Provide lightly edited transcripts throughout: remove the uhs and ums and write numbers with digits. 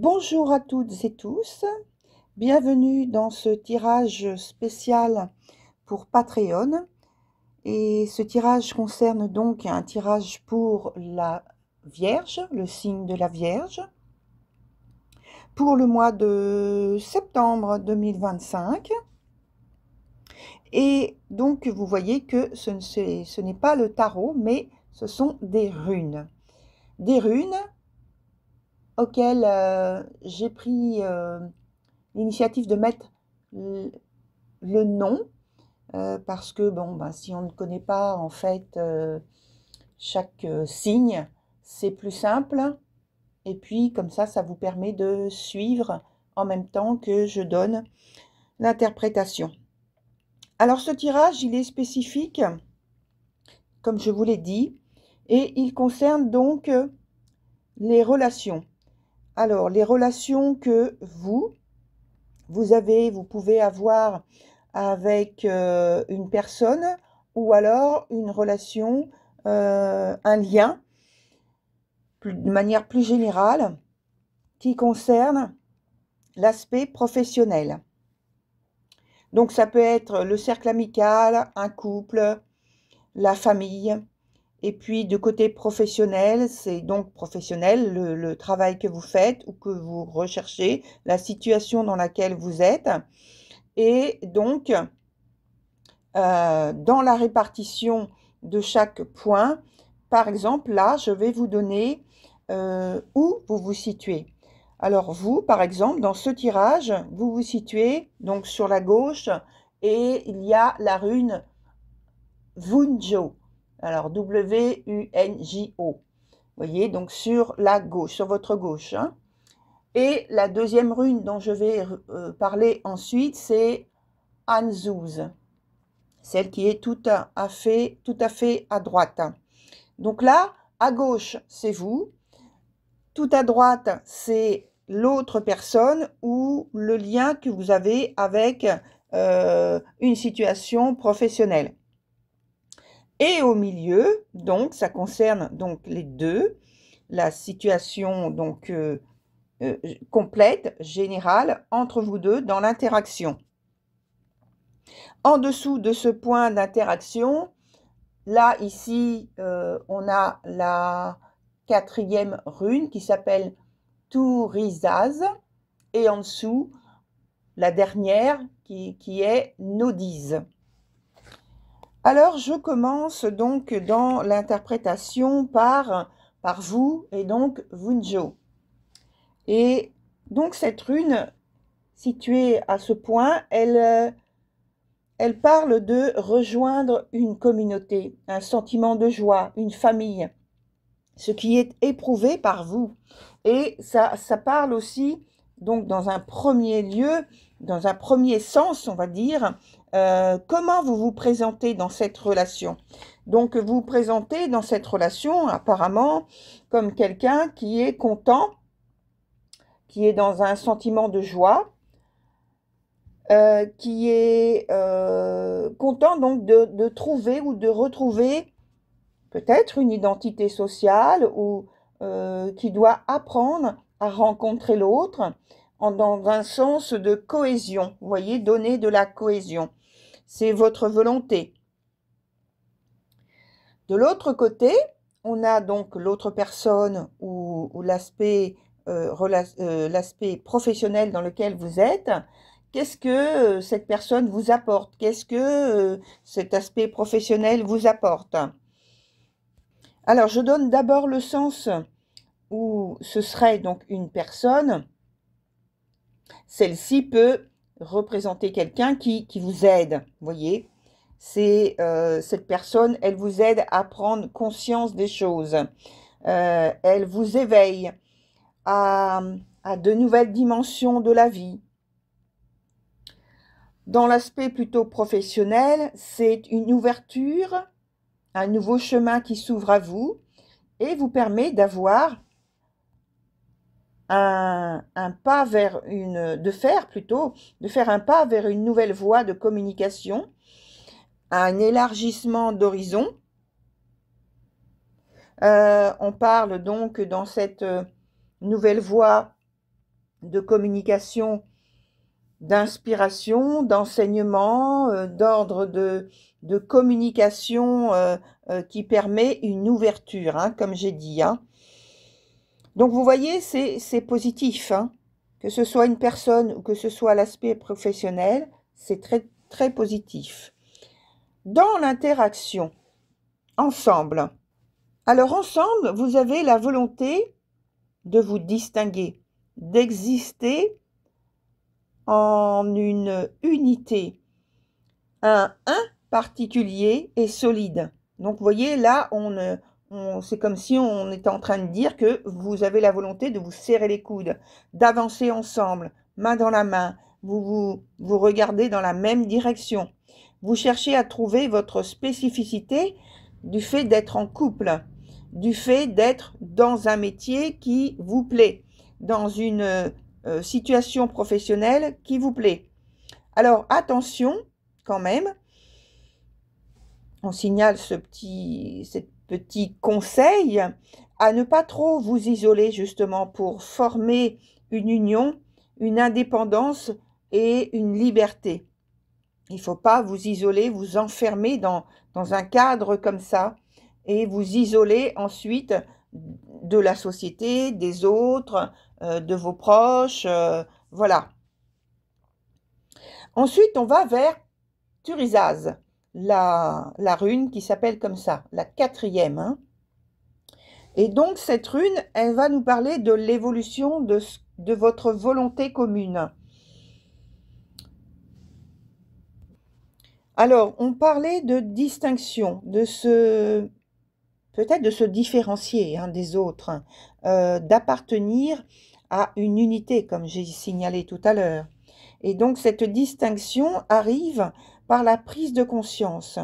Bonjour à toutes et tous, bienvenue dans ce tirage spécial pour Patreon. Et ce tirage concerne donc un tirage pour la Vierge, le signe de la Vierge, pour le mois de septembre 2025. Et donc vous voyez que ce n'est pas le tarot, mais ce sont des runes. Des runes auxquelles j'ai pris l'initiative de mettre le nom, parce que si on ne connaît pas en fait chaque signe, c'est plus simple. Et puis comme ça vous permet de suivre en même temps que je donne l'interprétation. Alors ce tirage, il est spécifique, comme je vous l'ai dit, et il concerne donc les relations. Alors les relations que vous pouvez avoir avec une personne ou alors une relation, un lien, de manière plus générale, qui concerne l'aspect professionnel. Donc ça peut être le cercle amical, un couple, la famille. Et puis de côté professionnel, c'est donc professionnel, le travail que vous faites ou que vous recherchez, la situation dans laquelle vous êtes. Et donc, dans la répartition de chaque point, par exemple, là, je vais vous donner où vous vous situez. Alors vous, par exemple, dans ce tirage, vous vous situez donc sur la gauche et il y a la rune Wunjo. Alors W-U-N-J-O. Vous voyez, donc sur la gauche, sur votre gauche. Hein. Et la deuxième rune dont je vais parler ensuite, c'est Anzuz. Celle qui est tout à fait à droite. Donc là, à gauche, c'est vous. Tout à droite, c'est l'autre personne ou le lien que vous avez avec une situation professionnelle. Et au milieu, donc, ça concerne donc les deux, la situation donc complète, générale, entre vous deux dans l'interaction. En dessous de ce point d'interaction, là, ici, on a la quatrième rune qui s'appelle Tourizaz. Et en dessous, la dernière qui est Nodiz. Alors, je commence donc dans l'interprétation par vous et donc Wunjo. Et donc, cette rune située à ce point, elle parle de rejoindre une communauté, un sentiment de joie, une famille, ce qui est éprouvé par vous. Et ça parle aussi, donc dans un premier lieu, dans un premier sens, on va dire, comment vous vous présentez dans cette relation. Donc vous vous présentez dans cette relation apparemment comme quelqu'un qui est content, qui est dans un sentiment de joie, qui est content donc de trouver ou de retrouver peut-être une identité sociale ou qui doit apprendre à rencontrer l'autre dans un sens de cohésion. Vous voyez, donner de la cohésion. C'est votre volonté. De l'autre côté, on a donc l'autre personne ou l'aspect professionnel dans lequel vous êtes. Qu'est-ce que cette personne vous apporte? Qu'est-ce que cet aspect professionnel vous apporte? Alors, je donne d'abord le sens où ce serait donc une personne. Celle-ci peut représenter quelqu'un qui vous aide, vous voyez. C'est cette personne, elle vous aide à prendre conscience des choses. Elle vous éveille à de nouvelles dimensions de la vie. Dans l'aspect plutôt professionnel, c'est une ouverture, un nouveau chemin qui s'ouvre à vous et vous permet d'avoir de faire un pas vers une nouvelle voie de communication, un élargissement d'horizon. On parle donc dans cette nouvelle voie de communication, d'inspiration, d'enseignement, d'ordre de communication qui permet une ouverture, hein, comme j'ai dit. Hein. Donc vous voyez, c'est positif. Hein. Que ce soit une personne ou que ce soit l'aspect professionnel, c'est très, très positif. Dans l'interaction, ensemble. Alors ensemble, vous avez la volonté de vous distinguer, d'exister en une unité, un particulier et solide. Donc vous voyez, là, c'est comme si on était en train de dire que vous avez la volonté de vous serrer les coudes, d'avancer ensemble, main dans la main, vous regardez dans la même direction. Vous cherchez à trouver votre spécificité du fait d'être en couple, du fait d'être dans un métier qui vous plaît, dans une situation professionnelle qui vous plaît. Alors attention quand même, on signale ce petit conseil à ne pas trop vous isoler justement pour former une union, une indépendance et une liberté. Il ne faut pas vous isoler, vous enfermer dans un cadre comme ça et vous isoler ensuite de la société, des autres, de vos proches, voilà. Ensuite, on va vers Thurisaz, la rune qui s'appelle comme ça, la 4e. Hein. Et donc, cette rune, elle va nous parler de l'évolution de votre volonté commune. Alors, on parlait de distinction, peut-être de se différencier hein, des autres, d'appartenir à une unité, comme j'ai signalé tout à l'heure. Et donc, cette distinction arrive par la prise de conscience,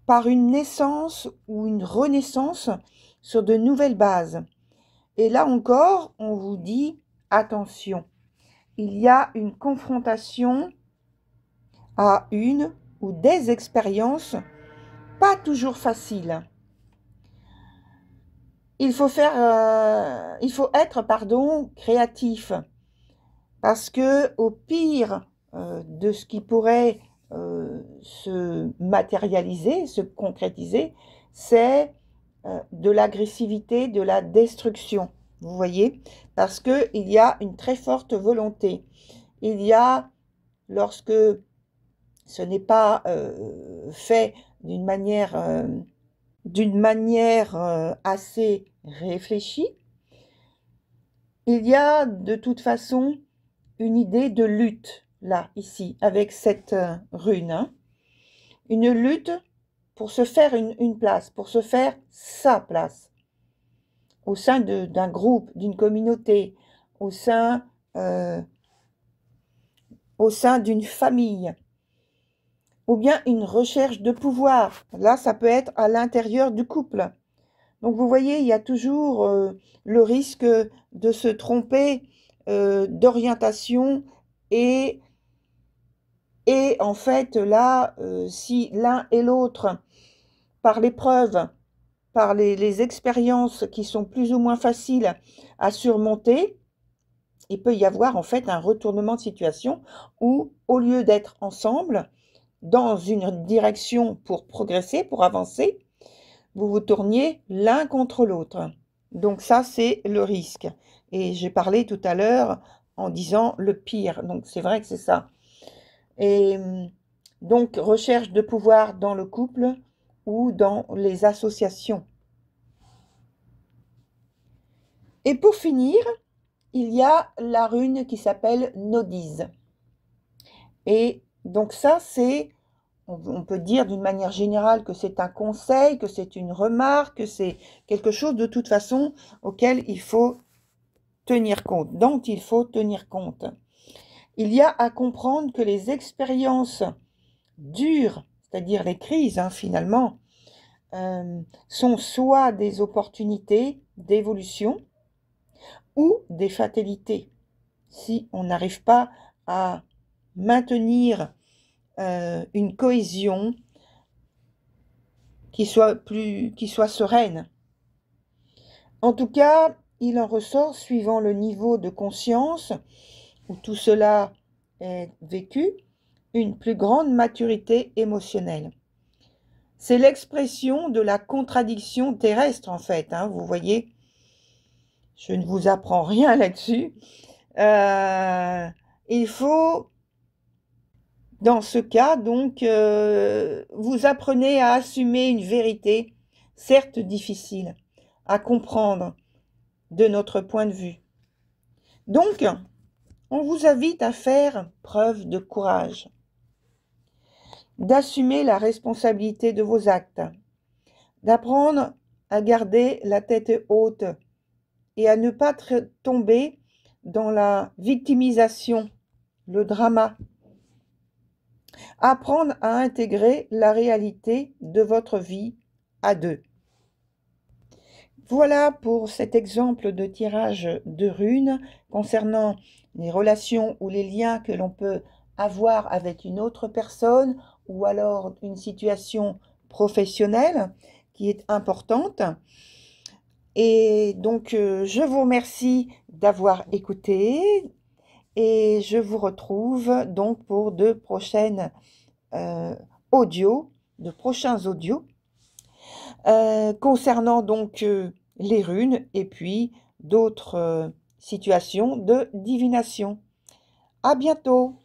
par une naissance ou une renaissance sur de nouvelles bases. Et là encore, on vous dit, attention, il y a une confrontation à une ou des expériences pas toujours faciles. Il faut être, créatif, parce que au pire de ce qui pourrait se matérialiser, se concrétiser, c'est de l'agressivité, de la destruction, vous voyez, parce qu'il y a une très forte volonté. Il y a, lorsque ce n'est pas fait d'une manière assez réfléchie, il y a de toute façon une idée de lutte, là, ici, avec cette rune. Hein. Une lutte pour se faire une place, pour se faire sa place, au sein d'un groupe, d'une communauté, au sein d'une famille, ou bien une recherche de pouvoir. Là, ça peut être à l'intérieur du couple. Donc, vous voyez, il y a toujours le risque de se tromper d'orientation et en fait, là, si l'un et l'autre, par l'épreuve, par les expériences qui sont plus ou moins faciles à surmonter, il peut y avoir en fait un retournement de situation où, au lieu d'être ensemble, dans une direction pour progresser, pour avancer, vous vous tourniez l'un contre l'autre. Donc ça, c'est le risque. Et j'ai parlé tout à l'heure en disant le pire. Donc c'est vrai que c'est ça. Et donc, recherche de pouvoir dans le couple ou dans les associations. Et pour finir, il y a la rune qui s'appelle Nodiz. Et donc ça, on peut dire d'une manière générale que c'est un conseil, que c'est une remarque, que c'est quelque chose de toute façon auquel il faut tenir compte, dont il faut tenir compte. Il y a à comprendre que les expériences dures, c'est-à-dire les crises hein, finalement, sont soit des opportunités d'évolution ou des fatalités. Si on n'arrive pas à maintenir une cohésion qui soit sereine. En tout cas, il en ressort, suivant le niveau de conscience où tout cela est vécu, une plus grande maturité émotionnelle. C'est l'expression de la contradiction terrestre, en fait, hein, vous voyez. Je ne vous apprends rien là-dessus. Il faut, dans ce cas, donc, vous apprenez à assumer une vérité, certes difficile, à comprendre de notre point de vue. Donc, on vous invite à faire preuve de courage, d'assumer la responsabilité de vos actes, d'apprendre à garder la tête haute et à ne pas tomber dans la victimisation, le drama. Apprendre à intégrer la réalité de votre vie à deux. Voilà pour cet exemple de tirage de runes concernant les relations ou les liens que l'on peut avoir avec une autre personne ou alors une situation professionnelle qui est importante. Et donc, je vous remercie d'avoir écouté et je vous retrouve donc pour de prochains audios concernant donc les runes et puis d'autres situations de divination. À bientôt!